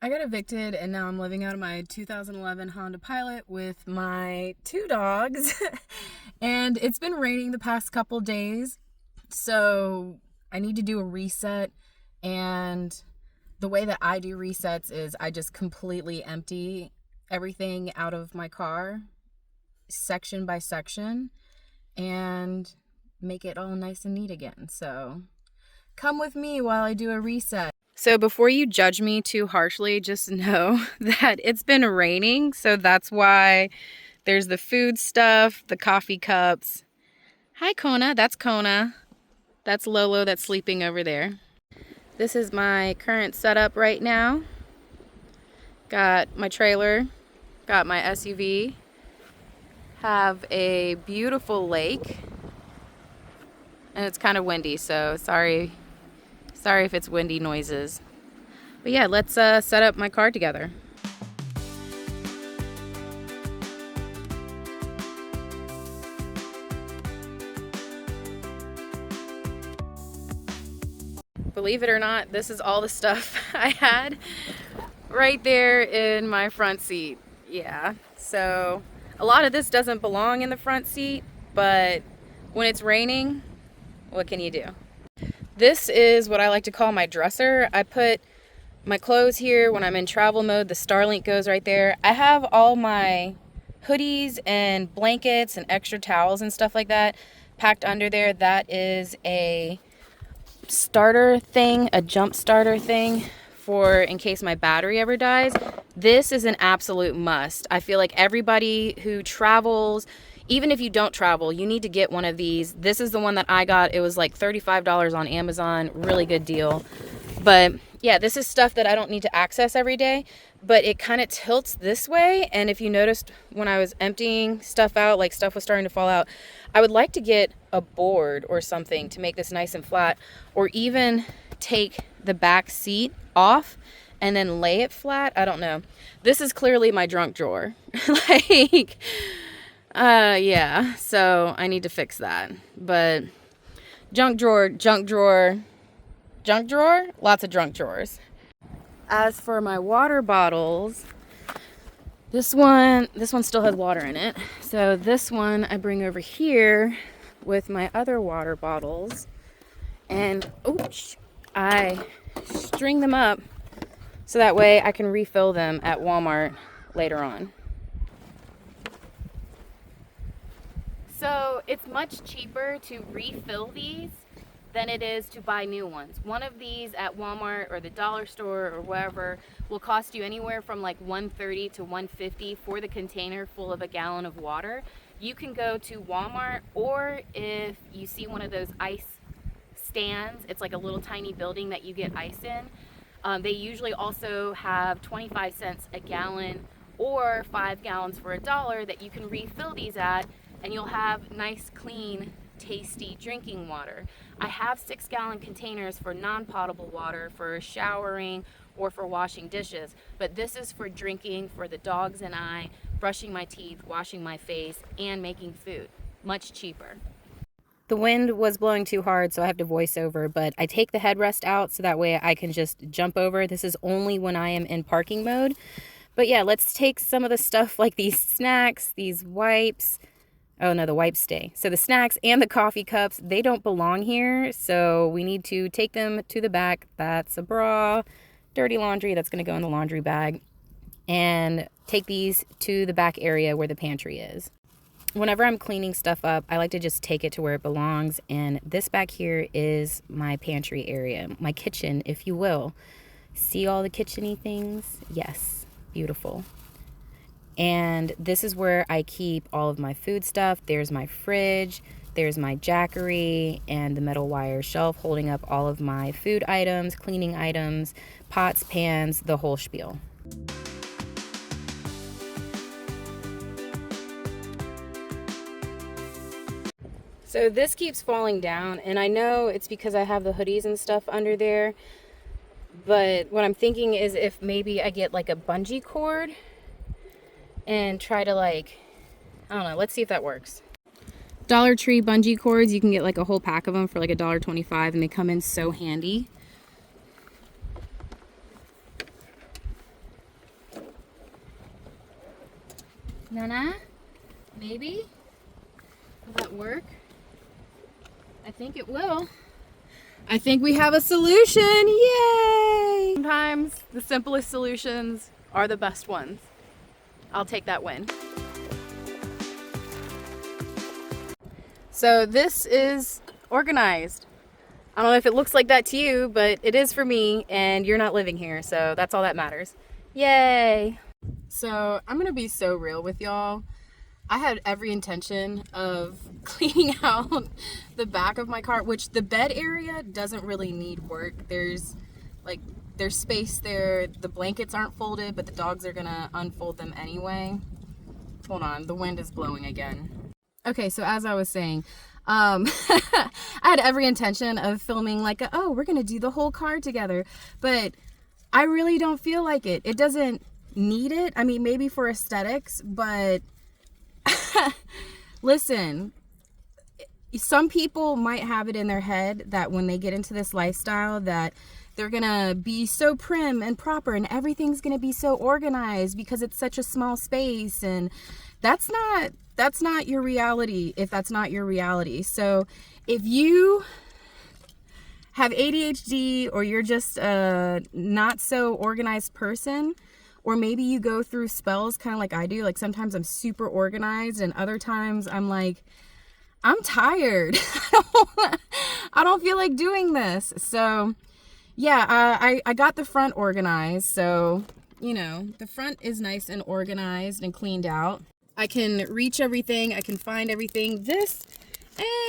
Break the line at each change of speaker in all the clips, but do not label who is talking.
I got evicted and now I'm living out of my 2011 Honda Pilot with my two dogs. And it's been raining the past couple days, so I need to do a reset. And the way that I do resets is I just completely empty everything out of my car, section by section, and make it all nice and neat again. So come with me while I do a reset. So before you judge me too harshly, just know that it's been raining, so that's why there's the food stuff, the coffee cups. Hi, Kona. That's Kona. That's Lolo that's sleeping over there. This is my current setup right now. Got my trailer, got my SUV, have a beautiful lake, and it's kind of windy, so sorry if it's windy noises. But yeah, let's set up my car together. Believe it or not, this is all the stuff I had right there in my front seat. Yeah, so a lot of this doesn't belong in the front seat, but when it's raining, what can you do? This is what I like to call my dresser. I put my clothes here when I'm in travel mode. The Starlink goes right there. I have all my hoodies and blankets and extra towels and stuff like that packed under there. That is a starter thing, a jump starter thing for in case my battery ever dies. This is an absolute must. I feel like everybody who travels, even if you don't travel, you need to get one of these. This is the one that I got. It was like $35 on Amazon. Really good deal. But yeah, this is stuff that I don't need to access every day, but it kind of tilts this way. And if you noticed when I was emptying stuff out, like stuff was starting to fall out, I would like to get a board or something to make this nice and flat, or even take the back seat off and then lay it flat. I don't know. This is clearly my junk drawer. Yeah, so I need to fix that. But junk drawer, lots of junk drawers. As for my water bottles, this one still has water in it. So this one I bring over here with my other water bottles, and I string them up so that way I can refill them at Walmart later on. So it's much cheaper to refill these than it is to buy new ones. One of these at Walmart or the dollar store or wherever will cost you anywhere from like $130 to $150 for the container full of a gallon of water. You can go to Walmart, or if you see one of those ice stands, it's like a little tiny building that you get ice in. They usually also have 25 cents a gallon or 5 gallons for $1 that you can refill these at, and you'll have nice, clean, tasty drinking water. I have 6-gallon containers for non-potable water for showering or for washing dishes, but this is for drinking for the dogs and I, brushing my teeth, washing my face, and making food. Much cheaper. The wind was blowing too hard, so I have to voice over, but I take the headrest out so that way I can just jump over. This is only when I am in parking mode. But yeah, let's take some of the stuff like these snacks, these wipes. Oh no, the wipes stay. So the snacks and the coffee cups, they don't belong here. So we need to take them to the back. That's a bra, dirty laundry, that's going to go in the laundry bag. And take these to the back area where the pantry is. Whenever I'm cleaning stuff up, I like to just take it to where it belongs. And this back here is my pantry area, my kitchen, if you will. See all the kitchen-y things? Yes, beautiful. And this is where I keep all of my food stuff. There's my fridge, there's my jackery, and the metal wire shelf holding up all of my food items, cleaning items, pots, pans, the whole spiel. So this keeps falling down, and I know it's because I have the hoodies and stuff under there, but what I'm thinking is if maybe I get like a bungee cord and try to I don't know, let's see if that works. Dollar Tree bungee cords, you can get like a whole pack of them for like $1.25, and they come in so handy. Nana? Maybe? Will that work? I think it will. I think we have a solution. Yay! Sometimes the simplest solutions are the best ones. I'll take that win. So this is organized. I don't know if it looks like that to you, but it is for me, and you're not living here, so that's all that matters. Yay! So I'm gonna be so real with y'all. I had every intention of cleaning out the back of my car, which the bed area doesn't really need work. There's space there. The blankets aren't folded, but the dogs are gonna unfold them anyway. Hold on, the wind is blowing again. Okay, so as I was saying, I had every intention of filming like, we're gonna do the whole car together, but I really don't feel like it. It doesn't need it. I mean, maybe for aesthetics, but listen, some people might have it in their head that when they get into this lifestyle that they're gonna be so prim and proper and everything's gonna be so organized because it's such a small space, and that's not your reality if that's not your reality. So if you have ADHD or you're just a not so organized person, or maybe you go through spells kind of like I do, like sometimes I'm super organized and other times I'm like, I'm tired. I don't feel like doing this. So yeah, I got the front organized. So, you know, the front is nice and organized and cleaned out. I can reach everything. I can find everything. This,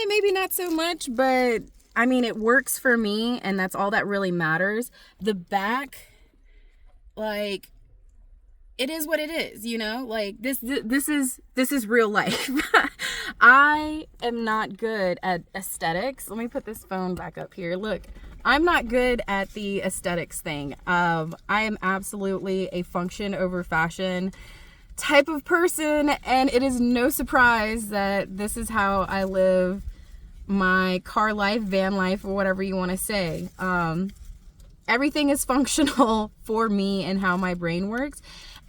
maybe not so much, but I mean, it works for me and that's all that really matters. The back, like, it is what it is, you know, like this is real life. I am not good at aesthetics. Let me put this phone back up here. Look, I'm not good at the aesthetics thing. I am absolutely a function over fashion type of person, and it is no surprise that this is how I live my car life, van life, or whatever you want to say. Everything is functional for me and how my brain works.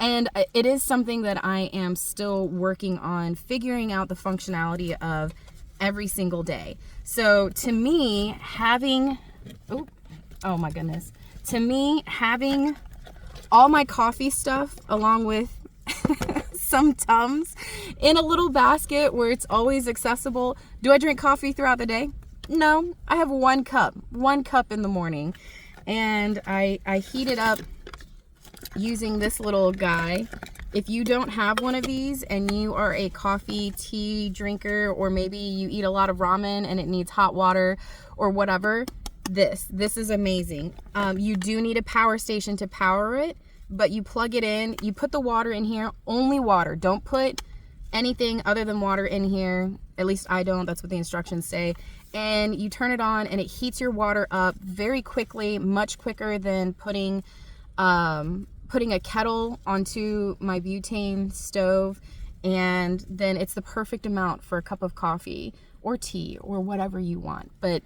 And it is something that I am still working on figuring out the functionality of every single day. So to me, having, oh my goodness, to me, having all my coffee stuff along with some Tums in a little basket where it's always accessible. Do I drink coffee throughout the day? No, I have one cup in the morning, and I heat it up using this little guy. If you don't have one of these and you are a coffee, tea drinker, or maybe you eat a lot of ramen and it needs hot water or whatever, this is amazing. You do need a power station to power it, but you plug it in, you put the water in here, only water. Don't put anything other than water in here. At least I don't, that's what the instructions say. And you turn it on and it heats your water up very quickly, much quicker than putting a kettle onto my butane stove, and then it's the perfect amount for a cup of coffee or tea or whatever you want. But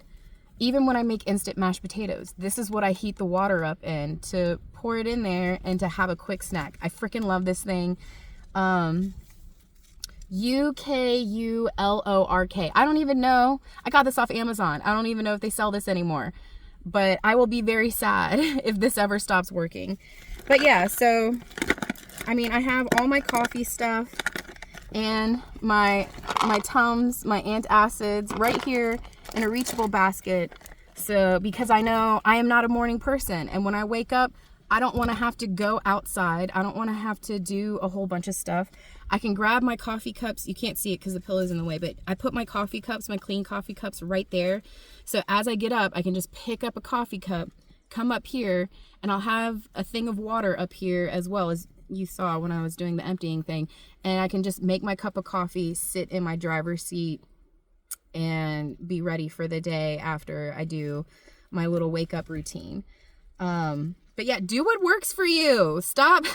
even when I make instant mashed potatoes, this is what I heat the water up in, to pour it in there and to have a quick snack. I freaking love this thing. UKULORK. I don't even know. I got this off Amazon. I don't even know if they sell this anymore, but I will be very sad if this ever stops working. But yeah, so, I mean, I have all my coffee stuff and my Tums, my antacids right here in a reachable basket. So, because I know I am not a morning person, and when I wake up, I don't want to have to go outside. I don't want to have to do a whole bunch of stuff. I can grab my coffee cups. You can't see it because the pillow's in the way, but I put my coffee cups, my clean coffee cups right there. So as I get up, I can just pick up a coffee cup, come up here, and I'll have a thing of water up here as well, as you saw when I was doing the emptying thing. And I can just make my cup of coffee, sit in my driver's seat, and be ready for the day after I do my little wake up routine. But yeah, do what works for you. Stop.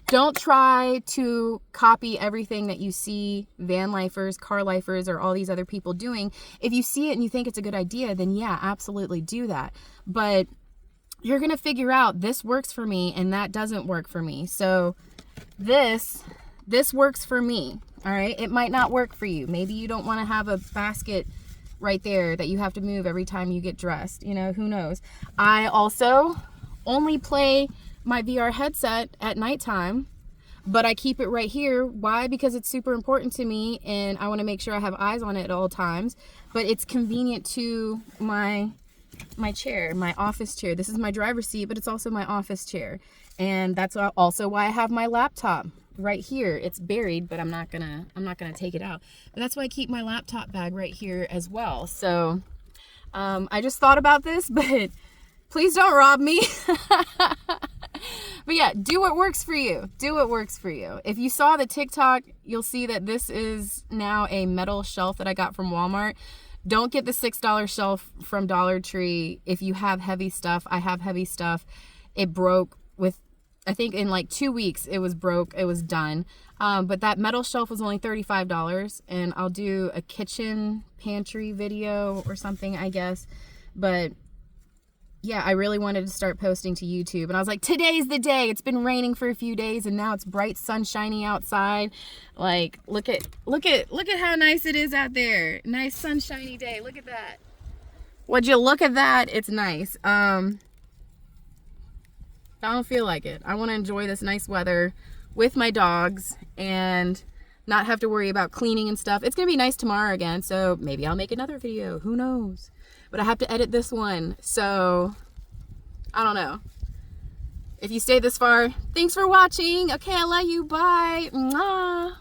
Don't try to copy everything that you see van lifers, car lifers, or all these other people doing. If you see it and you think it's a good idea, then yeah, absolutely do that. But you're going to figure out this works for me and that doesn't work for me. So this this works for me. All right, it might not work for you. Maybe you don't want to have a basket right there that you have to move every time you get dressed. You know, who knows? I also only play my VR headset at nighttime, but I keep it right here. Why? Because it's super important to me and I want to make sure I have eyes on it at all times. But it's convenient to my chair, my office chair. This is my driver's seat, but it's also my office chair. And that's also why I have my laptop right here. It's buried, but I'm not gonna take it out. But that's why I keep my laptop bag right here as well. So I just thought about this, but please don't rob me. But yeah, do what works for you. Do what works for you. If you saw the TikTok, you'll see that this is now a metal shelf that I got from Walmart. Don't get the $6 shelf from Dollar Tree if you have heavy stuff. I have heavy stuff. It broke with, I think in like 2 weeks it was broke. It was done. But that metal shelf was only $35, and I'll do a kitchen pantry video or something, I guess. But yeah, I really wanted to start posting to YouTube, and I was like, today's the day. It's been raining for a few days and now it's bright sunshiny outside. Like, look at how nice it is out there. Nice sunshiny day. Look at that. Would you look at that? It's nice. I don't feel like it. I want to enjoy this nice weather with my dogs and not have to worry about cleaning and stuff. It's going to be nice tomorrow again, so maybe I'll make another video. Who knows? But I have to edit this one, so I don't know. If you stayed this far, thanks for watching. Okay, I love you. Bye. Mwah.